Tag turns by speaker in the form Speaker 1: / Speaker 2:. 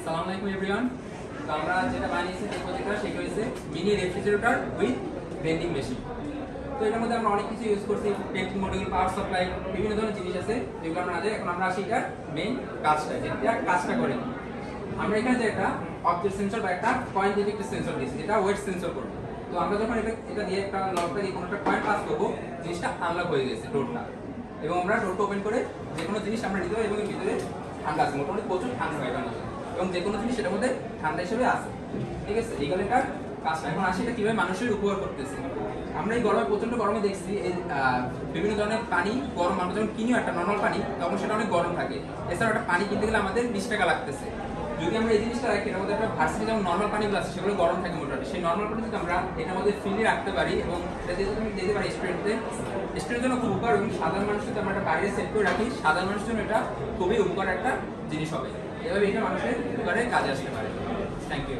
Speaker 1: আসসালামু আলাইকুম এভরিওয়ান। তো আমরা যেটা বানিয়েছি এই প্রজেক্টটা সেটা হচ্ছে mini refrigerator with vending machine. তো এটার মধ্যে আমরা অনেক কিছু ইউজ করছি, পেন্টিং মডিউল, পাওয়ার সাপ্লাই, বিভিন্ন ধরনের জিনিস আছে যেগুলো আমরা না এখন আমরা আসি এটার মেইন কাজটা, যেটা কাজটা করি আমরা এখানে যে একটা অবজেক্ট সেন্সর বা একটা কয়েন ডিটেক্টর সেন্সর দিয়েছি যেটা ওয়েট সেন্সর করবে। তো আমরা যখন এটা দিয়ে একটা লকটা দিয়ে কোনো একটা কয়েন পাস করবো, জিনিসটা আনলক হয়ে গেছে ডোরটা, এবং আমরা ডোরটা ওপেন করে যে কোনো জিনিস আমরা নিতে পারি এবং ভিতরে ঠান্ডা আছে, মোটামুটি প্রচুর ঠান্ডা হয় এটার মধ্যে, এবং যে কোনো জিনিস সেটার মধ্যে ঠান্ডা হিসেবে আছে। ঠিক আছে, এইগুলো এটার কাজটা। এখন আসি এটা কীভাবে মানুষের উপকার করতেছে। আমরা এই গরমে, প্রচণ্ড গরমে দেখছি এই বিভিন্ন ধরনের পানি গরম, আমরা যখন কিনি একটা নর্মাল পানি তখন সেটা অনেক গরম থাকে। এছাড়াও একটা পানি কিনতে গেলে আমাদের 20 টাকা লাগতেছে। যদি আমরা এই জিনিসটা রাখি, এটার মধ্যে একটা ভার্সিটি যেমন নর্মাল পানিগুলো আছে সেগুলো গরম থাকে মোটামুটি, সেই নর্মাল পানি যদি আমরা এটার মধ্যে ফ্রিলি রাখতে পারি এবং এটা যদি আমি দিতে পারি স্টুডেন্টের জন্য খুব উপকার, এবং সাধারণ মানুষ যদি আমরা একটা বাইরে সেট করে রাখি, সাধারণ মানুষের জন্য এটা খুবই উপকার একটা জিনিস হবে। এভাবে এটা মানুষের উপকারে কাজে আসতে পারে। Thank you.